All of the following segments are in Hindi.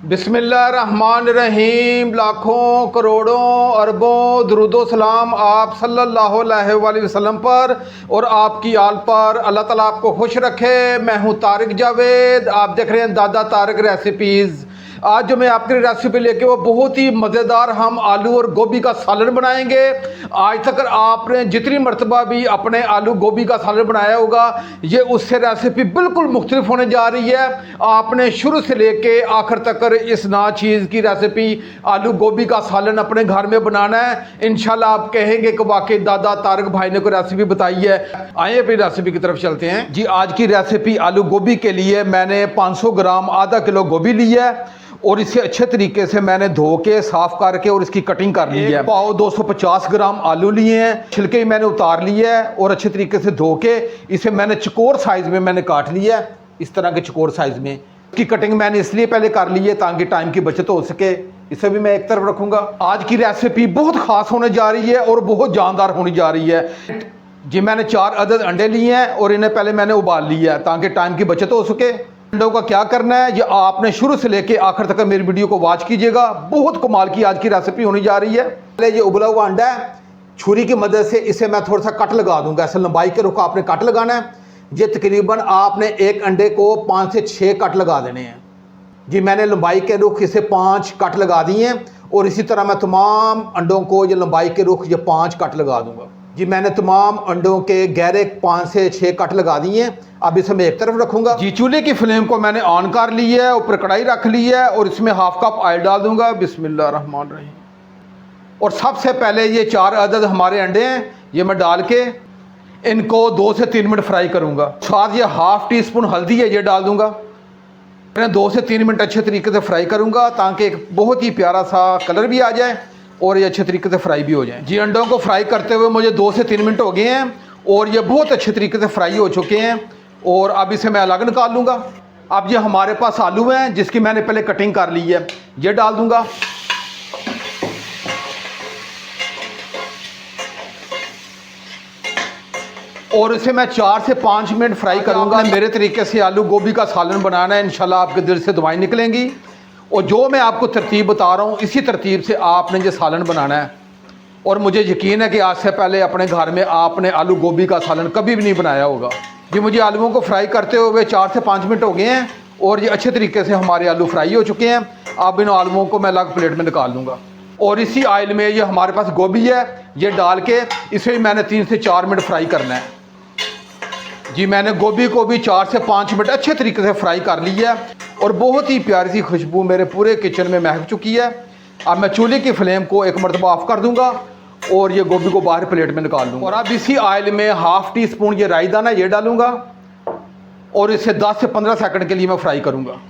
बिस्मिल्लाहिर्रहमानिर्रहीम। लाखों करोड़ों अरबों दुरूदो सलाम आप सल्लल्लाहु अलैहि वसल्लम पर और आपकी आल पर। अल्लाह ताला आपको खुश रखे। मैं हूं तारिक जावेद, आप देख रहे हैं दादा तारिक रेसिपीज़। आज जो मैं आपके लिए रेसिपी लेके वो बहुत ही मज़ेदार हम आलू और गोभी का सालन बनाएंगे। आज तक आपने जितनी मरतबा भी अपने आलू गोभी का सालन बनाया होगा, ये उससे रेसिपी बिल्कुल मुख्तलिफ होने जा रही है। आपने शुरू से लेके आखिर तक इस ना चीज़ की रेसिपी आलू गोभी का सालन अपने घर में बनाना है। इंशाल्लाह आप कहेंगे कि वाकई दादा तारिक भाई ने कोई रेसिपी बताई है। आइए अपनी रेसिपी की तरफ चलते हैं जी। आज की रेसिपी आलू गोभी के लिए मैंने 500 ग्राम आधा किलो गोभी ली है और इसे अच्छे तरीके से मैंने धो के साफ करके और इसकी कटिंग कर ली है। पाव 250 ग्राम आलू लिए हैं, छिलके मैंने उतार लिए है और अच्छे तरीके से धो के इसे मैंने चकोर साइज में मैंने काट लिया है। इस तरह के चकोर साइज में इसकी कटिंग मैंने इसलिए पहले कर ली है ताकि टाइम की बचत हो सके। इसे भी मैं एक तरफ रखूंगा। आज की रेसिपी बहुत खास होने जा रही है और बहुत जानदार होने जा रही है जी। मैंने 4 अदद अंडे लिए हैं और इन्हें पहले मैंने उबाल लिया है ताकि टाइम की बचत हो सके। अंडों का क्या करना है ये आपने शुरू से लेके आखिर तक मेरी वीडियो को वॉच कीजिएगा। बहुत कमाल की आज की रेसिपी होने जा रही है। पहले ये उबला हुआ अंडा है, छुरी की मदद से इसे मैं थोड़ा सा कट लगा दूंगा। ऐसे लंबाई के रुख आपने कट लगाना है। ये तकरीबन आपने एक अंडे को 5 से 6 कट लगा देने हैं जी। मैंने लंबाई के रुख इसे 5 कट लगा दिए हैं और इसी तरह मैं तमाम अंडों को ये लंबाई के रुख ये 5 कट लगा दूंगा जी। मैंने तमाम अंडों के गहरे 5 से 6 कट लगा दिए हैं। अब इसे मैं एक तरफ रखूंगा जी। चूल्हे की फ्लेम को मैंने ऑन कर ली है, ऊपर कढ़ाई रख ली है और इसमें हाफ कप ऑयल डाल दूंगा। बिस्मिल्लाहिर्रहमानिर्रहीम। और सबसे पहले ये 4 अदद हमारे अंडे हैं, ये मैं डाल के इनको 2 से 3 मिनट फ्राई करूंगा। साथ ये हाफ टी स्पून हल्दी है, ये डाल दूंगा। मैं 2 से 3 मिनट अच्छे तरीके से फ्राई करूंगा ताकि एक बहुत ही प्यारा सा कलर भी आ जाए और ये अच्छे तरीके से फ्राई भी हो जाए जी। अंडों को फ्राई करते हुए मुझे 2 से 3 मिनट हो गए हैं और ये बहुत अच्छे तरीके से फ्राई हो चुके हैं और अब इसे मैं अलग निकाल लूँगा। अब ये हमारे पास आलू हैं जिसकी मैंने पहले कटिंग कर ली है, ये डाल दूँगा। और इसे मैं 4 से 5 मिनट फ्राई करूँगा। मेरे तरीके से आलू गोभी का सालन बनाना है, इंशाल्लाह आपके दिल से दुआएं निकलेंगी। और जो मैं आपको तरतीब बता रहा हूँ इसी तरतीब से आपने ये सालन बनाना है। और मुझे यकीन है कि आज से पहले अपने घर में आपने आलू गोभी का सालन कभी भी नहीं बनाया होगा जी। मुझे आलूओं को फ्राई करते हुए 4 से 5 मिनट हो गए हैं और ये अच्छे तरीके से हमारे आलू फ्राई हो चुके हैं। अब इन आलूओं को मैं अलग प्लेट में निकाल लूँगा और इसी ऑयल में ये हमारे पास गोभी है, ये डाल के इसे भी मैंने 3 से 4 मिनट फ्राई करना है जी। मैंने गोभी को भी 4 से 5 मिनट अच्छे तरीके से फ्राई कर लिया है और बहुत ही प्यारी सी खुशबू मेरे पूरे किचन में महक चुकी है। अब मैं चूल्हे की फ्लेम को एक मरतबा ऑफ कर दूंगा और ये गोभी को बाहर प्लेट में निकाल लूँगा। और अब इसी ऑयल में हाफ टी स्पून ये राई दाना ये डालूंगा और इसे 10 से 15 सेकंड के लिए मैं फ्राई करूँगा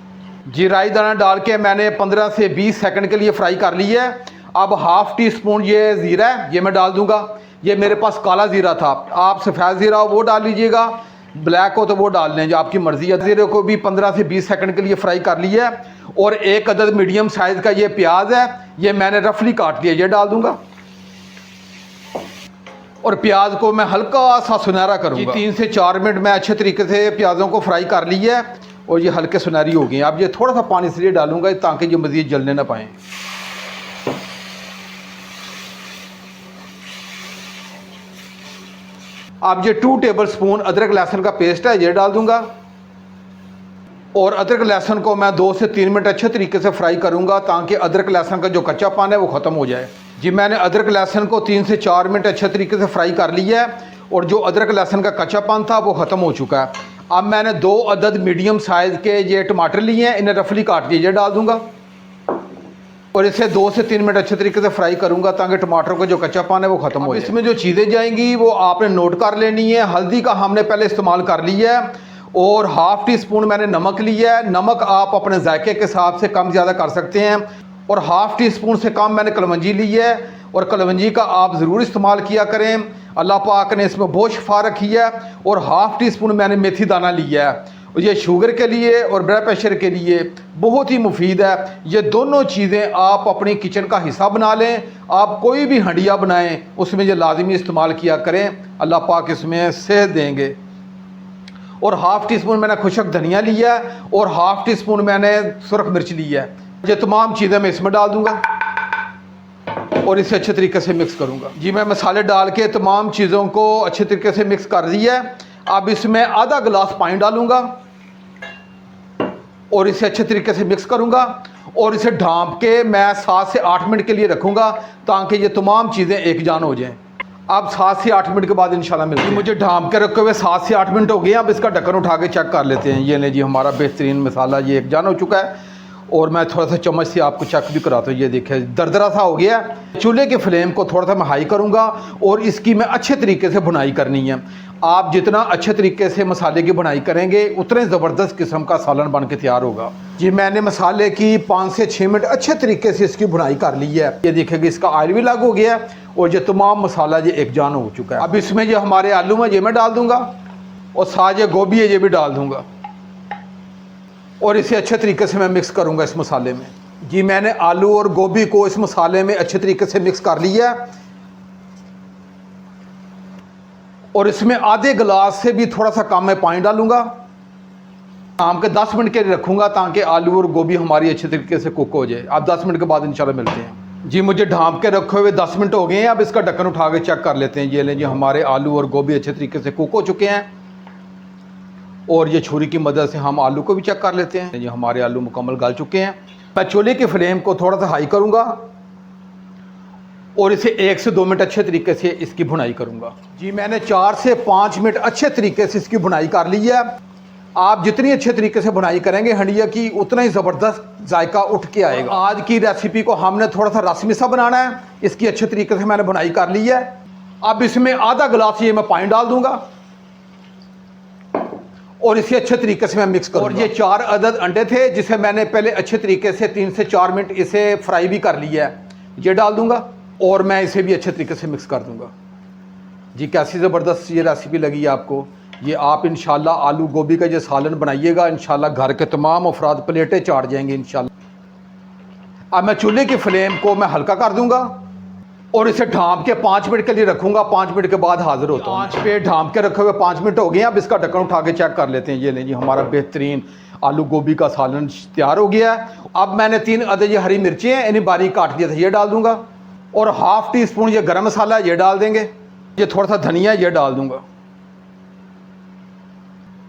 जी। राई दाना डाल के मैंने 15 से 20 सेकंड के लिए फ्राई कर लिया है। अब हाफ टी स्पून ये ज़ीरा है, ये मैं डाल दूँगा। ये मेरे पास काला ज़ीरा था, आप सफ़ेद ज़ीरा हो वो डाल लीजिएगा, ब्लैक हो तो वो डाल लें, जो आपकी मर्ज़ी है। ज़ीरे को भी 15 से 20 सेकंड के लिए फ्राई कर लिया है। और एक अदद मीडियम साइज़ का ये प्याज है, ये मैंने रफली काट लिया, ये डाल दूंगा। और प्याज को मैं हल्का सा सुनहरा करूँगा। 3 से 4 मिनट मैं अच्छे तरीके से प्याज़ों को फ्राई कर लिया है और ये हल्के सुनहरी हो गई। अब ये थोड़ा सा पानी इसलिए डालूंगा ताकि ये मज़ीद जलने ना पाएँ। अब ये 2 टेबल स्पून अदरक लहसुन का पेस्ट है, ये डाल दूंगा। और अदरक लहसुन को मैं 2 से 3 मिनट अच्छे तरीके से फ्राई करूंगा ताकि अदरक लहसुन का जो कच्चापन है वो ख़त्म हो जाए जी। मैंने अदरक लहसुन को 3 से 4 मिनट अच्छे तरीके से फ्राई कर लिया है और जो अदरक लहसुन का कच्चापन था वो ख़त्म हो चुका है। अब मैंने 2 अदद मीडियम साइज़ के ये टमाटर लिए हैं, इन्हें रफली काट दिए, ये डाल दूँगा। और इसे 2 से 3 मिनट अच्छे तरीके से फ्राई करूंगा ताकि टमाटर का जो कच्चापन है वो ख़त्म हो जाए। इसमें जो चीज़ें जाएंगी वो आपने नोट कर लेनी है। हल्दी का हमने पहले इस्तेमाल कर लिया है और हाफ टी स्पून मैंने नमक लिया है। नमक आप अपने जायके के हिसाब से कम ज़्यादा कर सकते हैं। और हाफ टी स्पून से कम मैंने कलवंजी ली है और कलवंजी का आप ज़रूर इस्तेमाल किया करें, अल्लाह पाक ने इसमें बहुत शफा रखी है। और हाफ टी स्पून मैंने मेथी दाना लिया है, ये शुगर के लिए और ब्लड प्रेशर के लिए बहुत ही मुफीद है। ये दोनों चीज़ें आप अपनी किचन का हिस्सा बना लें। आप कोई भी हंडिया बनाएं उसमें ये लाजमी इस्तेमाल किया करें, अल्लाह पाक इसमें सेहत देंगे। और हाफ़ टी स्पून मैंने खुशक धनिया लिया है और हाफ़ टी स्पून मैंने सुरख मिर्च लिया है। ये तमाम चीज़ें मैं इसमें डाल दूंगा और इसे अच्छे तरीके से मिक्स करूंगा। जी मैं मसाले डाल के तमाम चीज़ों को अच्छे तरीके से मिक्स कर दिया है। अब इसमें आधा गिलास पानी डालूंगा और इसे अच्छे तरीके से मिक्स करूंगा और इसे ढांप के मैं 7 से 8 मिनट के लिए रखूंगा ताकि ये तमाम चीज़ें एक जान हो जाएं। अब 7 से 8 मिनट के बाद इंशाल्लाह मिलते हैं। मुझे ढांप के रखे हुए 7 से 8 मिनट हो गए। अब इसका ढक्कन उठा के चेक कर लेते हैं। ये ले जी हमारा बेहतरीन मसाला ये एक जान हो चुका है और मैं थोड़ा सा चम्मच से आपको चेक भी कराता हूँ। ये देखिए दरदरा सा हो गया। चूल्हे के फ्लेम को थोड़ा सा मैं हाई करूँगा और इसकी मैं अच्छे तरीके से भुनाई करनी है। आप जितना अच्छे तरीके से मसाले की भुनाई करेंगे उतने ज़बरदस्त किस्म का सालन बन के तैयार होगा। जी मैंने मसाले की 5 से 6 मिनट अच्छे तरीके से इसकी भुनाई कर ली है। ये देखिएगा इसका ऑयल भी अलग हो गया है और ये तमाम मसाला ये एक जान हो चुका है। अब इसमें जो हमारे आलू में ये मैं डाल दूँगा और साथ ये गोभी है ये भी डाल दूँगा और इसे अच्छे तरीके से मैं मिक्स करूंगा इस मसाले में। जी मैंने आलू और गोभी को इस मसाले में अच्छे तरीके से मिक्स कर लिया है और इसमें आधे गिलास से भी थोड़ा सा कम मैं पानी डालूंगा। शाम के 10 मिनट के लिए रखूंगा ताकि आलू और गोभी हमारी अच्छे तरीके से कुक हो जाए। अब 10 मिनट के बाद इंशाल्लाह मिलते हैं। जी मुझे ढांप के रखे हुए 10 मिनट हो गए हैं। अब इसका ढक्कन उठा के चेक कर लेते हैं। ये लें जी हमारे आलू और गोभी अच्छे तरीके से कुक हो चुके हैं और ये छुरी की मदद से हम आलू को भी चेक कर लेते हैं। ये हमारे आलू मुकम्मल गल चुके हैं। मैं चूल्हे के फ्लेम को थोड़ा सा हाई करूंगा और इसे 1 से 2 मिनट अच्छे तरीके से इसकी भुनाई करूंगा। जी मैंने 4 से 5 मिनट अच्छे तरीके से इसकी भुनाई कर ली है। आप जितनी अच्छे तरीके से भुनाई करेंगे हंडिया की उतना ही ज़बरदस्त जायका उठ के आएगा। आज की रेसिपी को हमने थोड़ा सा रस्मी सा बनाना है। इसकी अच्छे तरीके से मैंने भुनाई कर ली है। अब इसमें आधा गिलास ये मैं पानी डाल दूंगा और इसे अच्छे तरीके से मैं मिक्स करूंगा। और ये 4 अदद अंडे थे जिसे मैंने पहले अच्छे तरीके से 3 से 4 मिनट इसे फ्राई भी कर लिया है। ये डाल दूंगा और मैं इसे भी अच्छे तरीके से मिक्स कर दूंगा। जी कैसी ज़बरदस्त ये रेसिपी लगी आपको। ये आप इंशाल्लाह आलू गोभी का ये सालन बनाइएगा। इंशाल्लाह घर के तमाम अफराद प्लेटें चाट जाएंगे इंशाल्लाह। अब मैं चूल्हे की फ्लेम को मैं हल्का कर दूंगा और इसे ढांप के 5 मिनट के लिए रखूंगा। 5 मिनट के बाद हाजिर होता हूँ। 5 पे ढांप के रखे हुए 5 मिनट हो गए। अब इसका ढक्कन उठा के चेक कर लेते हैं। ये नहीं जी हमारा बेहतरीन आलू गोभी का सालन तैयार हो गया है। अब मैंने 3 अदद ये हरी मिर्चें हैं इन्हें बारीक काट दिया था ये डाल दूंगा और हाफ़ टी स्पून ये गरम मसाला ये डाल देंगे। ये थोड़ा सा धनिया ये डाल दूंगा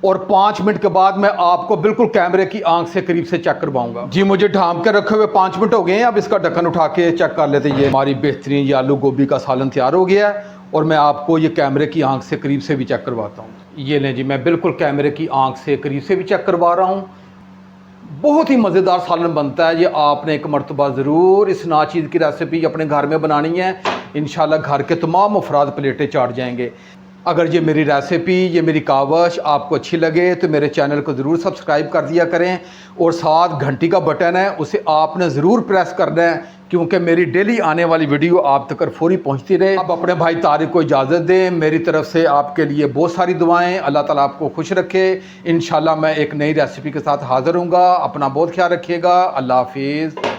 और 5 मिनट के बाद मैं आपको बिल्कुल कैमरे की आंख से करीब से चेक करवाऊंगा। जी मुझे ढांप के रखे हुए 5 मिनट हो गए हैं। अब इसका ढक्कन उठा के चेक कर लेते हैं। ये हमारी बेहतरीन ये आलू गोभी का सालन तैयार हो गया है और मैं आपको ये कैमरे की आंख से करीब से भी चेक करवाता हूँ। ये लें जी मैं बिल्कुल कैमरे की आंख से करीब से भी चेक करवा रहा हूँ। बहुत ही मज़ेदार सालन बनता है। ये आपने एक मरतबा ज़रूर इस नाचीज़ की रेसिपी अपने घर में बनानी है। इंशाल्लाह घर के तमाम अफराद प्लेटें चाट जाएंगे। अगर ये मेरी रेसिपी ये मेरी कावश आपको अच्छी लगे तो मेरे चैनल को ज़रूर सब्सक्राइब कर दिया करें और साथ घंटी का बटन है उसे आपने ज़रूर प्रेस करना है क्योंकि मेरी डेली आने वाली वीडियो आप तक फौरी पहुंचती रहे। अब अपने भाई तारिक को इजाज़त दें। मेरी तरफ से आपके लिए बहुत सारी दुआएं। अल्लाह ताला आपको खुश रखे। इंशाल्लाह मैं एक नई रेसिपी के साथ हाज़िर हूँगा। अपना बहुत ख्याल रखिएगा। अल्लाह हाफिज़।